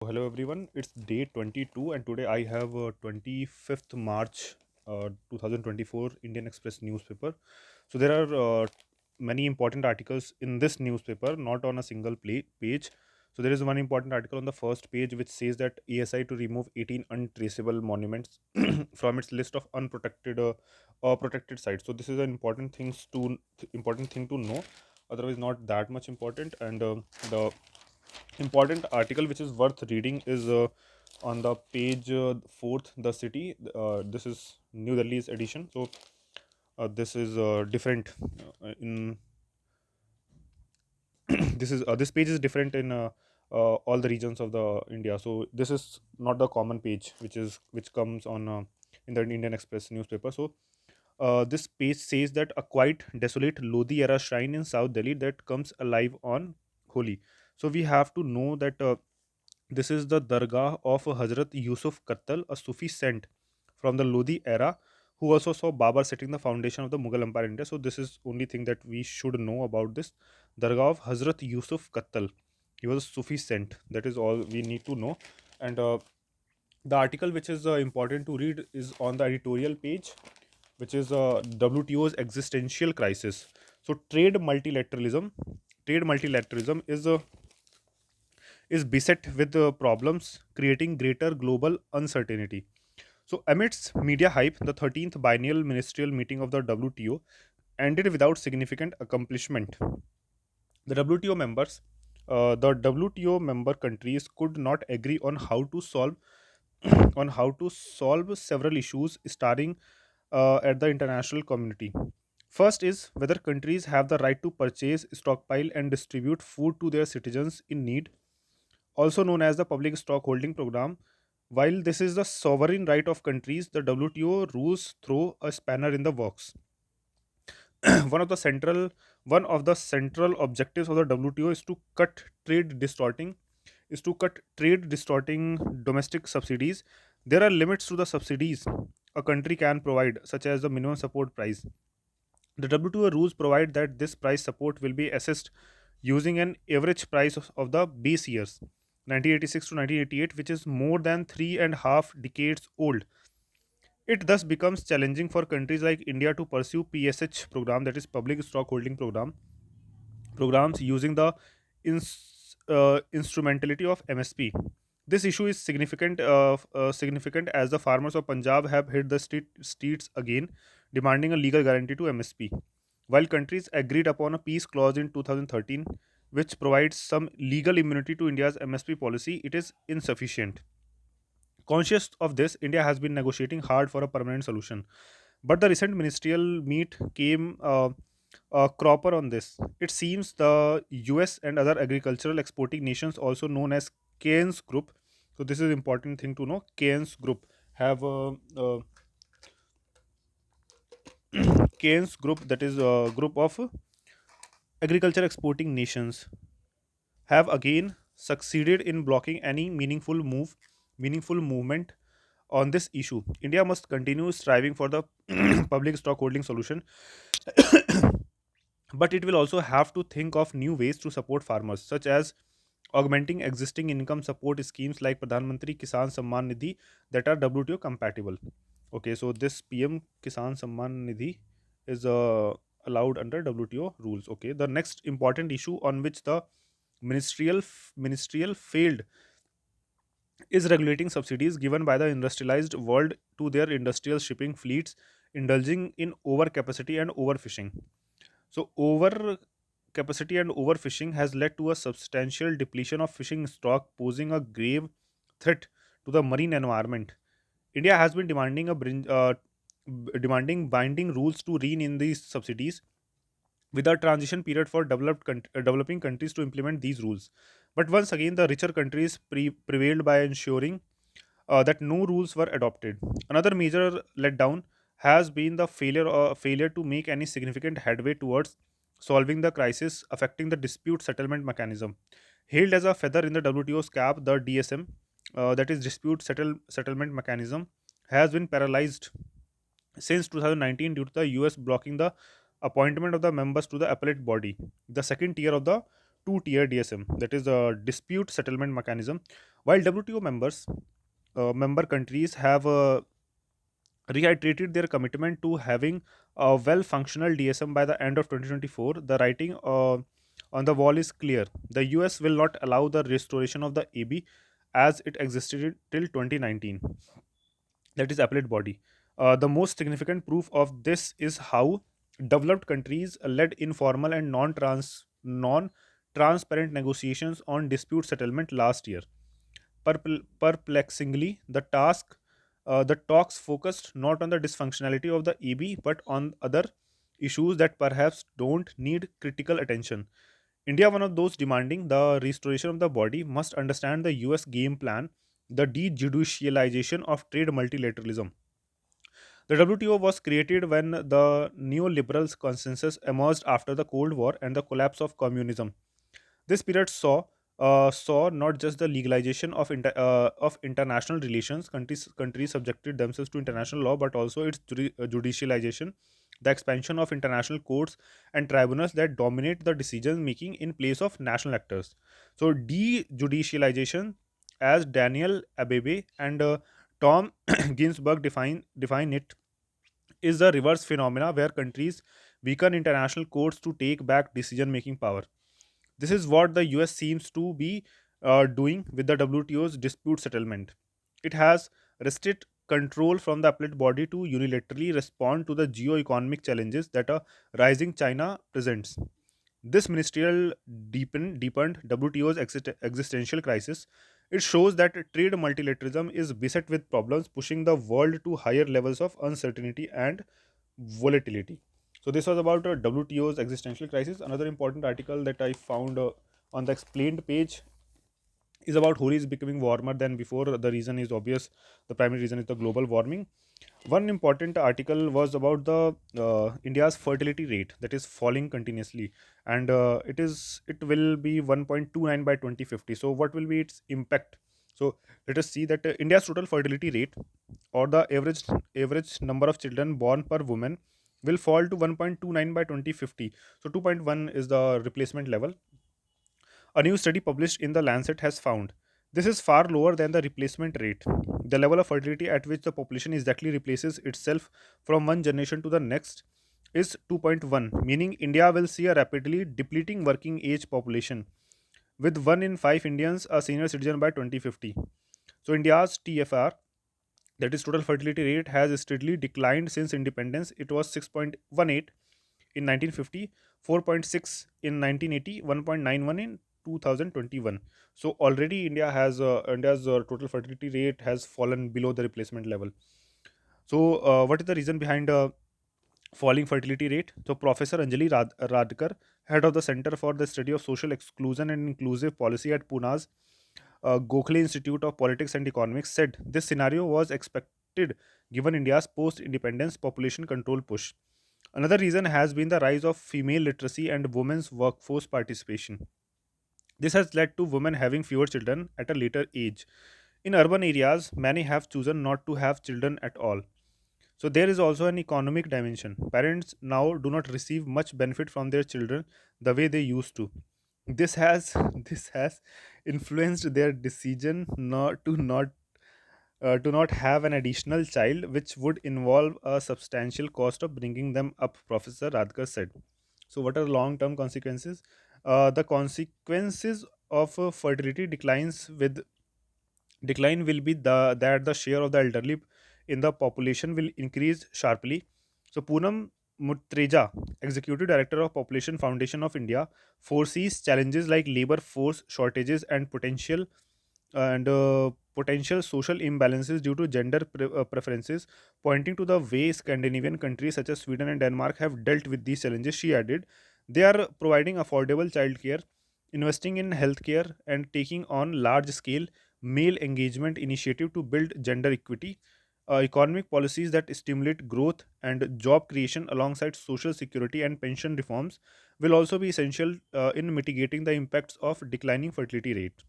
Hello everyone, it's day 22 and today I have 25th March 2024 Indian Express newspaper. So there are many important articles in this newspaper, not on a single page. So there is one important article on the first page which says that ASI to remove 18 untraceable monuments from its list of unprotected or protected sites. So this is an important thing to know. Otherwise, not that much important. And the important article which is worth reading is on the page fourth, the city. This is New Delhi's edition. So this is different in this page is different in all the regions of the India. So this is not the common page which comes on in the Indian Express newspaper. So this page says that a quite desolate Lodi era shrine in South Delhi that comes alive on Holi. So we have to know that this is the Dargah of Hazrat Yusuf Kattal, a Sufi saint from the Lodi era, who also saw Babar setting the foundation of the Mughal Empire in India. So this is only thing that we should know about this Dargah of Hazrat Yusuf Kattal. He was a Sufi saint. That is all we need to know. And the article which is important to read is on the editorial page, which is WTO's existential crisis. So trade multilateralism is beset with problems, creating greater global uncertainty. So, amidst media hype, the 13th biennial ministerial meeting of the WTO ended without significant accomplishment. The WTO members, the WTO member countries could not agree on how to solve on how to solve several issues starting at the international community. First is whether countries have the right to purchase, stockpile, and distribute food to their citizens in need, also known as the Public Stockholding Program. While this is the sovereign right of countries, the WTO rules throw a spanner in the works. one of the central One of the central objectives of the WTO is to cut trade distorting domestic subsidies. There are limits to the subsidies a country can provide, such as the minimum support price. The WTO rules provide that this price support will be assessed using an average price of the base years 1986 to 1988, which is more than 3.5 decades old. It thus becomes challenging for countries like India to pursue PSH program, that is public stock holding programs using the instrumentality of MSP. This issue is significant as the farmers of Punjab have hit the streets again, demanding a legal guarantee to MSP. While countries agreed upon a peace clause in 2013, which provides some legal immunity to India's MSP policy, it is insufficient. Conscious of this, India has been negotiating hard for a permanent solution. But the recent ministerial meet came a cropper on this. It seems the US and other agricultural exporting nations, also known as Keynes Group, so this is important thing to know. Keynes Group have Keynes Group, that is a group of agriculture exporting nations, have again succeeded in blocking any meaningful movement on this issue. India must continue striving for the public stockholding solution, but it will also have to think of new ways to support farmers, such as augmenting existing income support schemes like Pradhan Mantri Kisan Samman Nidhi that are WTO compatible. Okay, so this PM Kisan Samman Nidhi is allowed under WTO rules. Okay, the next important issue on which the ministerial failed is regulating subsidies given by the industrialized world to their industrial shipping fleets, indulging in overcapacity and overfishing. So, overcapacity and overfishing has led to a substantial depletion of fishing stock, posing a grave threat to the marine environment. India has been demanding binding rules to rein in these subsidies, with a transition period for developing countries to implement these rules. But once again, the richer countries prevailed by ensuring that no rules were adopted. Another major letdown has been the failure to make any significant headway towards solving the crisis affecting the dispute settlement mechanism. Hailed as a feather in the WTO's cap, the DSM, that is settlement mechanism, has been paralyzed since 2019 due to the US blocking the appointment of the members to the appellate body, the second tier of the two-tier DSM, that is the dispute settlement mechanism. While WTO member countries have reiterated their commitment to having a well functional DSM by the end of 2024, the writing on the wall is clear. The US will not allow the restoration of the AB as it existed till 2019, that is appellate body. The most significant proof of this is how developed countries led informal and non-transparent negotiations on dispute settlement last year. Perplexingly, the talks focused not on the dysfunctionality of the EB but on other issues that perhaps don't need critical attention. India, one of those demanding the restoration of the body, must understand the US game plan, the dejudicialization of trade multilateralism. The WTO was created when the neoliberal consensus emerged after the Cold War and the collapse of communism. This period saw not just the legalization of international relations, countries subjected themselves to international law, but also its judicialization, the expansion of international courts and tribunals that dominate the decision making in place of national actors. So dejudicialization, as Daniel Abebe and Tom Ginsburg define it, is the reverse phenomena where countries weaken international courts to take back decision making power. This is what the US seems to be doing with the WTO's dispute settlement. It has wrested control from the appellate body to unilaterally respond to the geo-economic challenges that a rising China presents. This ministerial deepened WTO's existential crisis. It shows that trade multilateralism is beset with problems, pushing the world to higher levels of uncertainty and volatility. So this was about WTO's existential crisis. Another important article that I found on the explained page is about Hori is becoming warmer than before. The reason is obvious. The primary reason is the global warming. One important article was about the India's fertility rate that is falling continuously, and it will be 1.29 by 2050. So what will be its impact? So let us see that India's total fertility rate, or the average number of children born per woman, will fall to 1.29 by 2050. So 2.1 is the replacement level. A new study published in The Lancet has found this is far lower than the replacement rate. The level of fertility at which the population exactly replaces itself from one generation to the next is 2.1, meaning India will see a rapidly depleting working age population, with 1 in 5 Indians a senior citizen by 2050. So, India's TFR, that is total fertility rate, has steadily declined since independence. It was 6.18 in 1950, 4.6 in 1980, 1.91 in 2021. So already India's total fertility rate has fallen below the replacement level. So what is the reason behind falling fertility rate? So Professor Anjali Radkar, head of the Center for the Study of Social Exclusion and Inclusive Policy at Pune's Gokhale Institute of Politics and Economics, said this scenario was expected given India's post-independence population control push. Another reason has been the rise of female literacy and women's workforce participation. This has led to women having fewer children at a later age. In urban areas, many have chosen not to have children at all. So there is also an economic dimension. Parents now do not receive much benefit from their children the way they used to. This has this has influenced their decision not to not have an additional child, which would involve a substantial cost of bringing them up, Professor Radkar said. So, what are the long term consequences? The consequences of fertility decline will be that the share of the elderly in the population will increase sharply. So, Poonam Mutreja, Executive Director of Population Foundation of India, foresees challenges like labor force shortages and potential social imbalances due to gender preferences, pointing to the way Scandinavian countries such as Sweden and Denmark have dealt with these challenges. She added, they are providing affordable childcare, investing in healthcare, and taking on large scale male engagement initiative to build gender equity. Economic policies that stimulate growth and job creation alongside social security and pension reforms will also be essential in mitigating the impacts of declining fertility rate.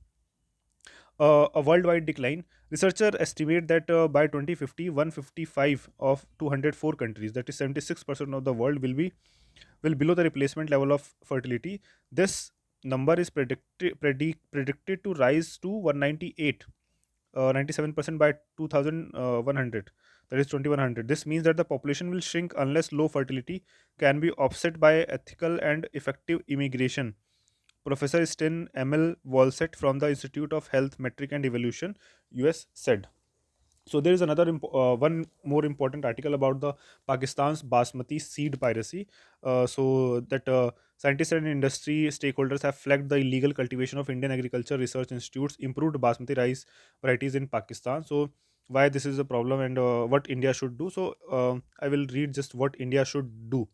A worldwide decline. Researchers estimate that by 2050, 155 of 204 countries, that is 76% of the world, will below the replacement level of fertility. This number is predicted to rise to 198 97% by 2100, that is 2100. This means that the population will shrink unless low fertility can be offset by ethical and effective immigration. Professor Sten Emil Walset from the Institute of Health Metric and Evolution, US, said. So there is another one more important article about the Pakistan's basmati seed piracy. So that scientists and industry stakeholders have flagged the illegal cultivation of Indian Agriculture Research Institute's improved basmati rice varieties in Pakistan. So why this is a problem and what India should do. So I will read just what India should do.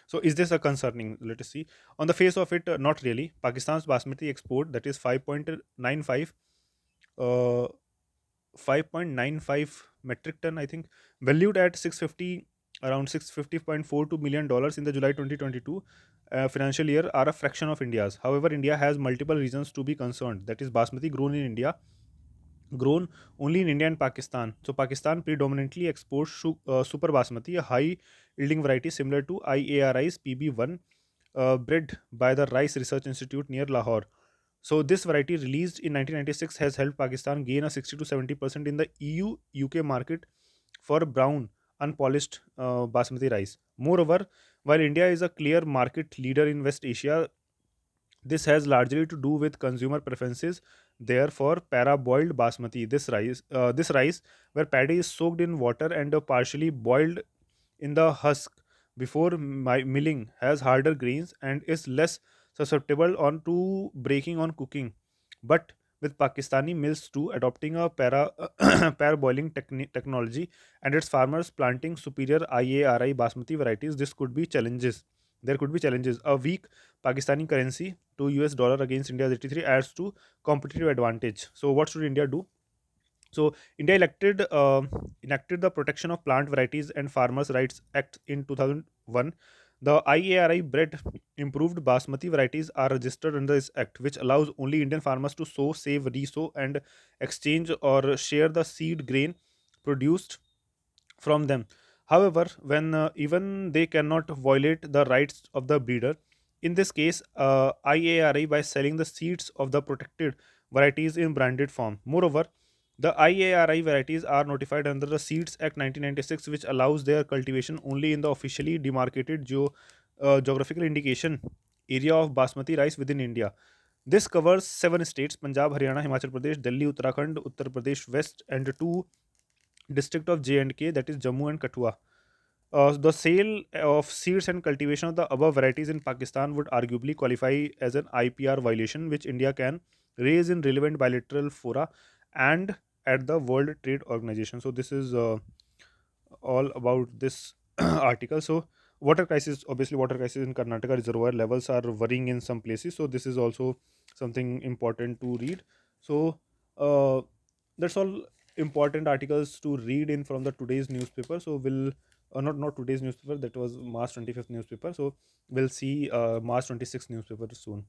So is this a concerning? Let us see. On the face of it, not really. Pakistan's basmati export, that is 5.95 uh, 5.95 metric ton, I think, valued at 650 around $650.42 million in the July 2022 financial year, are a fraction of India's. However, India has multiple reasons to be concerned. That is, basmati grown only in India and Pakistan. So Pakistan predominantly exports super basmati, a high yielding variety similar to IARI's PB1, bred by the Rice Research Institute near Lahore. So this variety, released in 1996, has helped Pakistan gain a 60 to 70% in the EU UK market for brown unpolished basmati rice. Moreover, while India is a clear market leader in West Asia, this has largely to do with consumer preferences. Therefore, para-boiled basmati, this rice, where paddy is soaked in water and partially boiled in the husk before milling, has harder grains and is less susceptible on to breaking on cooking. But with Pakistani mills too adopting a parboiling technology and its farmers planting superior IARI basmati varieties, this could be challenges. There could be challenges. A weak Pakistani currency to US dollar against India's 83 adds to competitive advantage. So what should India do? So India enacted the Protection of Plant Varieties and Farmers' Rights Act in 2001. The IARI bred improved basmati varieties are registered under this act, which allows only Indian farmers to sow, save, resow, and exchange or share the seed grain produced from them. However, when even they cannot violate the rights of the breeder, in this case, IARI, by selling the seeds of the protected varieties in branded form. Moreover, the IARI varieties are notified under the Seeds Act 1996, which allows their cultivation only in the officially demarcated geographical indication area of basmati rice within India. This covers seven states: Punjab, Haryana, Himachal Pradesh, Delhi, Uttarakhand, Uttar Pradesh West, and two district of J&K, that is Jammu and Kathua. The sale of seeds and cultivation of the above varieties in Pakistan would arguably qualify as an IPR violation, which India can raise in relevant bilateral fora and at the World Trade Organization. So this is all about this article. So water crisis, obviously water crisis in Karnataka, reservoir levels are worrying in some places. So this is also something important to read. So uh, that's all important articles to read in from the today's newspaper. So we'll not today's newspaper, that was March 25th newspaper. So we'll see March 26th newspaper soon.